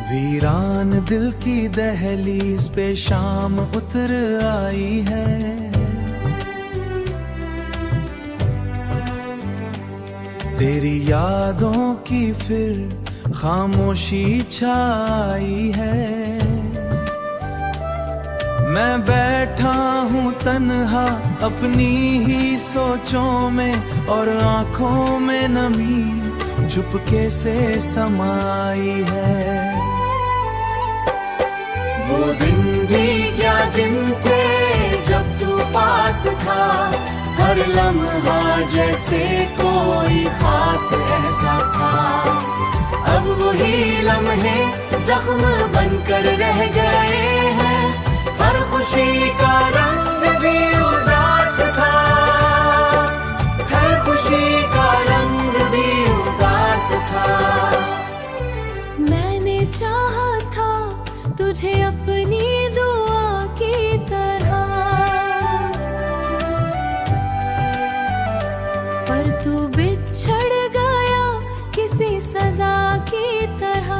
वीरान दिल की दहलीज पे शाम उतर आई है। तेरी यादों की फिर खामोशी छाई है। मैं बैठा हूँ तन्हा अपनी ही सोचों में, और आंखों में नमी चुपके से समाई है। वो दिन भी क्या दिन थे जब तू पास था, हर लम्हा जैसे कोई खास एहसास था। अब वही लम्हे जख्म बनकर रह गए हैं, हर खुशी का रंग भी उदास था, हर खुशी का रंग भी उदास था। मैंने चाहा था तुझे अपनी दुआ की तरह, पर तू बिछड़ गया किसी सजा की तरह।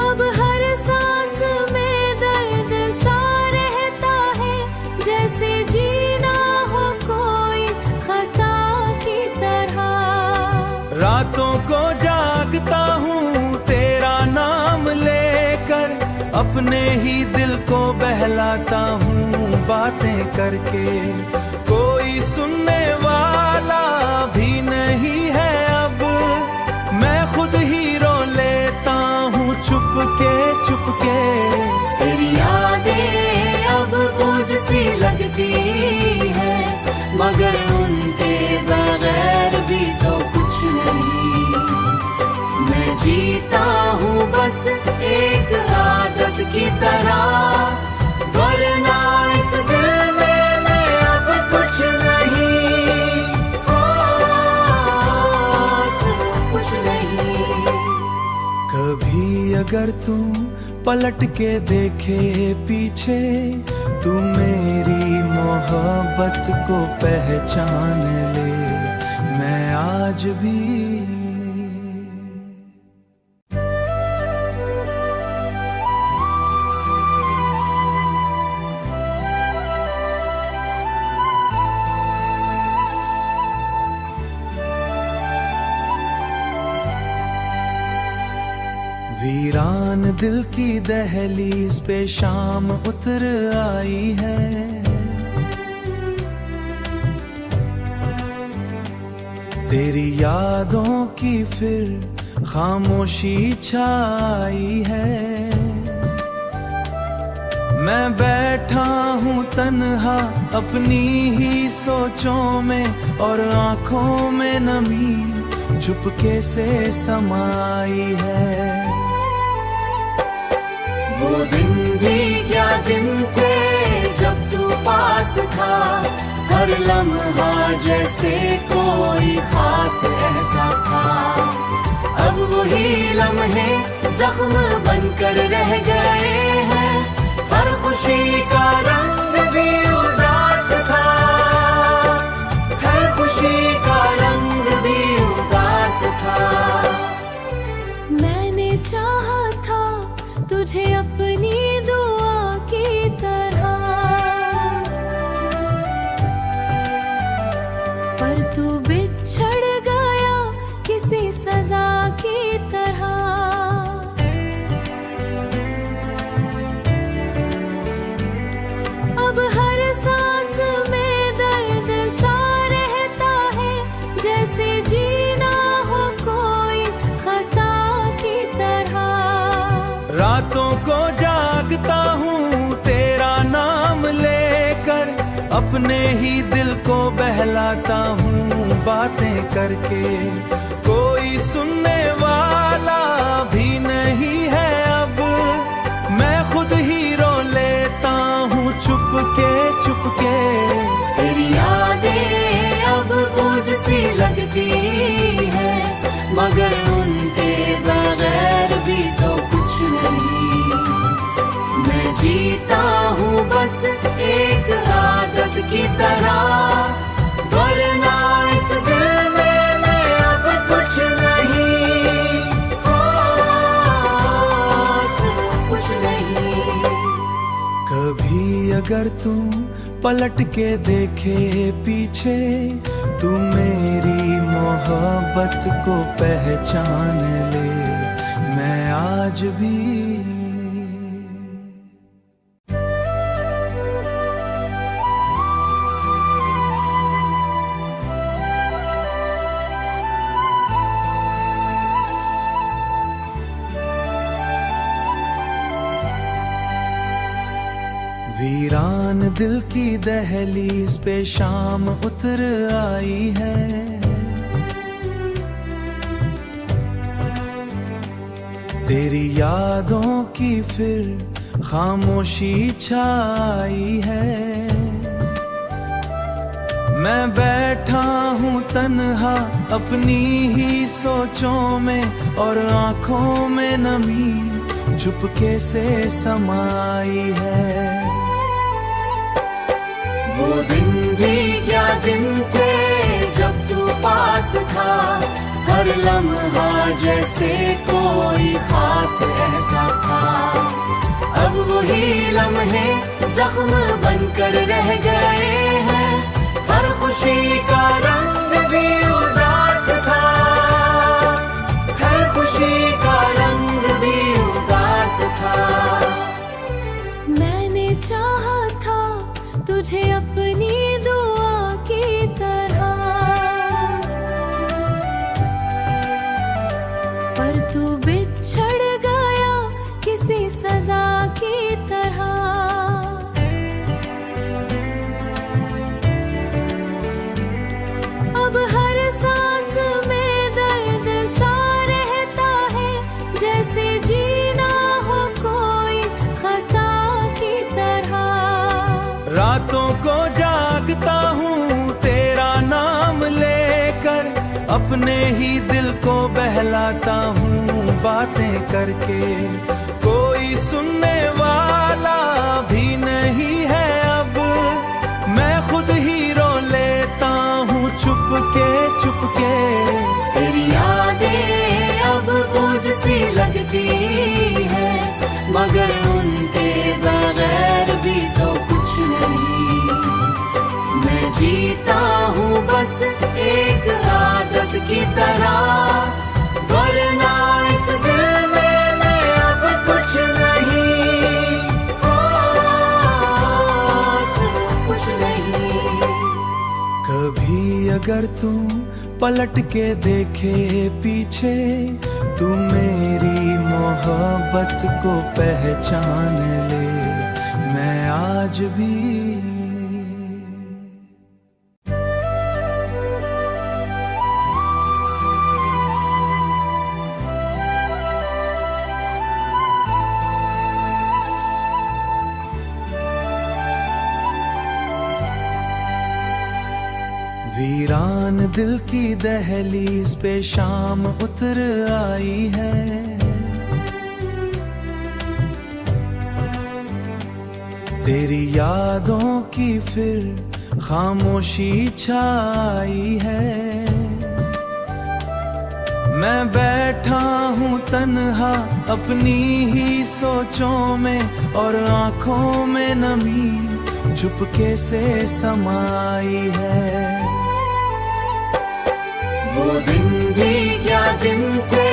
अब हर सांस में दर्द सा रहता है, जैसे जीना हो कोई खता की तरह। रातों को जागता हूँ तेरा नाम लेकर, अपने ही दिल को बहलाता हूँ बातें करके। कोई सुनने वाला भी नहीं है अब, मैं खुद ही रो लेता हूँ चुपके चुपके। तेरी यादें अब बोझ सी लगती है, मगर उनके बगैर भी तो कुछ नहीं। मैं जीता हूँ बस एक आदत की तरह, वरना इस दिल में मैं अब कुछ नहीं, हो कुछ नहीं। कभी अगर तू पलट के देखे पीछे, तू मेरी मोहब्बत को पहचान ले। मैं आज भी वीरान दिल की दहलीज पे शाम उतर आई है। तेरी यादों की फिर खामोशी छाई है। मैं बैठा हूँ तन्हा अपनी ही सोचों में, और आंखों में नमी चुपके से समाई है। वो दिन भी क्या दिन थे जब तू पास था, हर लम्हा जैसे कोई खास एहसास था। अब वही लम्हे जख्म बनकर रह गए हैं, हर खुशी का रंग भी उदास था, हर खुशी का रंग भी उदास था। मैंने चाहा था तुझे अपनी दुआ की तरह, पर तू बिछड़ गया किसी सजा की तरह। अब हर सांस में दर्द सा रहता है, जैसे जीना हो कोई खता की तरह। रातों को जागता हूँ तेरा नाम लेकर, अपने ही दिल को बहलाता हूँ बातें करके। कोई सुनने वाला भी नहीं है अब, मैं खुद ही रो लेता हूँ चुपके चुपके। तेरी यादें अब बोझ सी लगती है, मगर उनके बगैर भी तो कुछ नहीं। मैं जीता हूँ बस एक आदत की तरह, वरना इस दिल में मैं अगर तू पलट के देखे पीछे, तू मेरी मोहब्बत को पहचान ले, मैं आज भी वीरान दिल की दहलीज पे शाम उतर आई है। तेरी यादों की फिर खामोशी छाई है। मैं बैठा हूँ तन्हा अपनी ही सोचों में, और आंखों में नमी चुपके से समाई है। वो दिन भी क्या दिन थे जब तू पास था, हर लम्हा जैसे कोई खास एहसास था। अब वही लम्हे जख्म बनकर रह गए हैं, हर खुशी का रंग भी उदास था, हर खुशी का रंग भी उदास था। मैंने चाहा था तुझे अपनी दुआ की तरह, पर तू बिछड़ गया किसी सजा की तरह। अब हर सांस में दर्द सा रहता है, जैसे जीना हो कोई खता की तरह। रातों को जागता हूँ तेरा नाम लेकर, अपने ही दिल को बहलाता हूँ बातें करके। कोई सुनने वाला भी नहीं है अब, मैं खुद ही रो लेता हूँ चुपके चुपके। तेरी यादें अब बोझ सी लगती है, मगर उनके बगैर भी तो कुछ नहीं। मैं जीता हूँ बस एक आदत की तरह, वरना इस दिल में मैं अब कुछ नहीं, कुछ नहीं। कभी अगर तू पलट के देखे पीछे, तू मेरी मोहब्बत को पहचान ले, मैं आज भी वीरान दिल की दहलीज पे शाम उतर आई है। तेरी यादों की फिर खामोशी छाई है। मैं बैठा हूँ तन्हा अपनी ही सोचों में, और आंखों में नमी चुपके से समाई है। वो दिन भी क्या दिन थे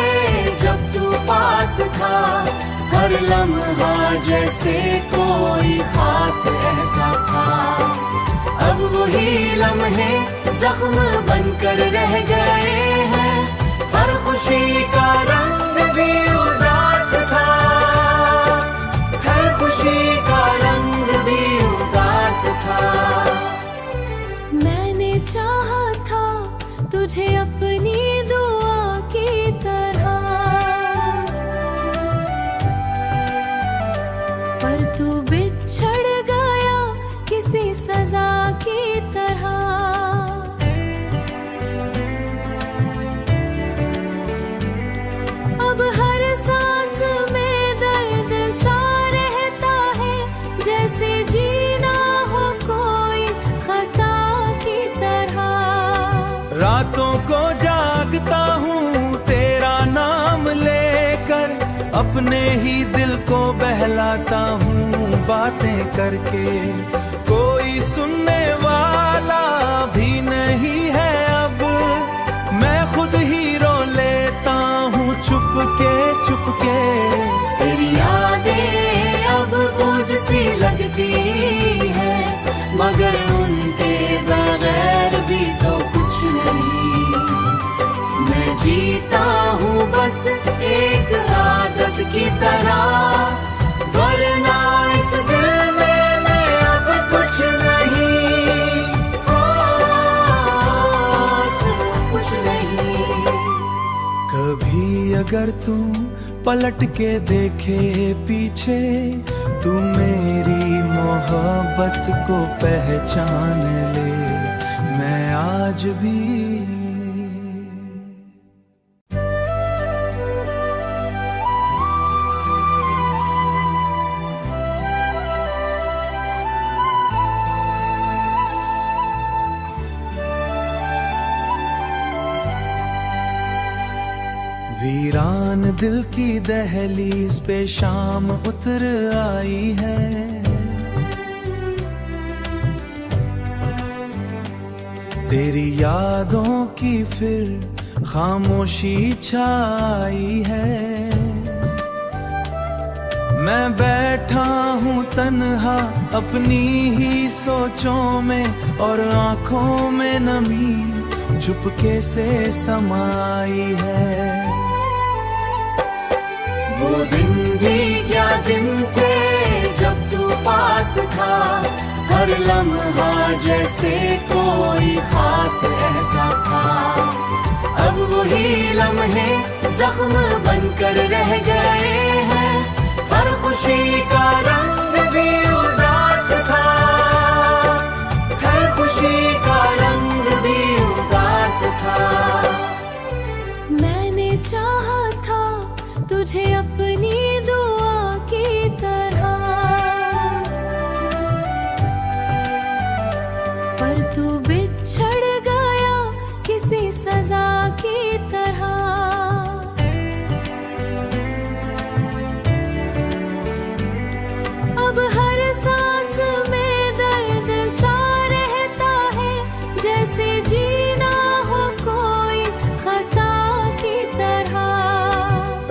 जब तू पास था, हर लम्हा जैसे कोई खास एहसास था। अब वही लम्हे जख्म बनकर रह गए हैं, हर खुशी का रंग भी उदास था, हर खुशी का रंग भी उदास था। मैंने चाहा था तुझे अपनी दुआ की तरह, पर तू बिछड़ गया किसी सजा की तरह। अब हर सांस में दर्द सा रहता है, जैसे जीना हो कोई खता की तरह। रातों को जागता हूँ तेरा नाम लेकर, अपने ही दिल को बहलाता हूँ बातें करके। कोई सुनने वाला भी नहीं है अब, मैं खुद ही रो लेता हूँ चुपके चुपके। तेरी यादें अब बोझ सी लगती है, मगर उनके बगैर भी तो कुछ नहीं। मैं जीता हूँ बस एक आदत की तरह, वरना इस दिल में मैं अब कुछ नहीं, कुछ नहीं। कभी अगर तू पलट के देखे पीछे, तू मेरी मोहब्बत को पहचान ले। मैं आज भी वीरान दिल की दहलीज पे शाम उतर आई है। तेरी यादों की फिर खामोशी छाई है। मैं बैठा हूँ तन्हा अपनी ही सोचों में, और आंखों में नमी चुपके से समाई है। वो दिन भी क्या दिन थे जब तू पास था, हर लम्हा जैसे कोई खास एहसास था। अब वही लम्हे जख्म बनकर रह गए हैं, हर खुशी का रंग भी उदास था, हर खुशी का रंग भी उदास था। मैंने चाहा था तुझे अपनी दुआ की तरह, पर तू बिछड़ गया किसी सजा की तरह। अब हर सांस में दर्द सा रहता है, जैसे जीना हो कोई खता की तरह।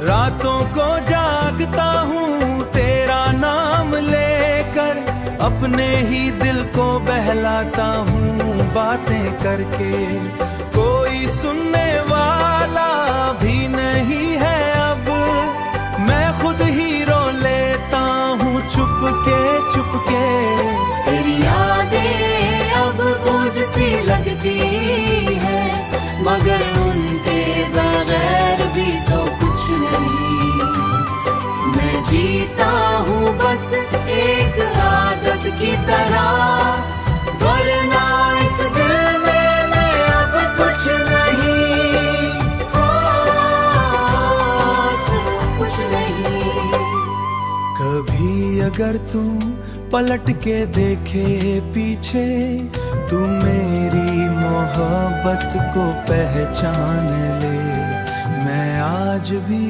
रातों को जागता हूँ तेरा नाम लेकर, अपने ही दिल को बहलाता हूँ बातें करके। कोई सुनने वाला भी नहीं है अब, मैं खुद ही रो लेता हूँ चुपके चुपके। तेरी यादें अब बोझ सी लगती है, मगर उनके बगैर भी तो कुछ नहीं। मैं जीता हूँ बस एक आदत की तरह, वरना इस दिल में मैं अब कुछ नहीं, कुछ नहीं। कभी अगर तू पलट के देखे पीछे, तू मेरी मोहब्बत को पहचान ले। मैं आज भी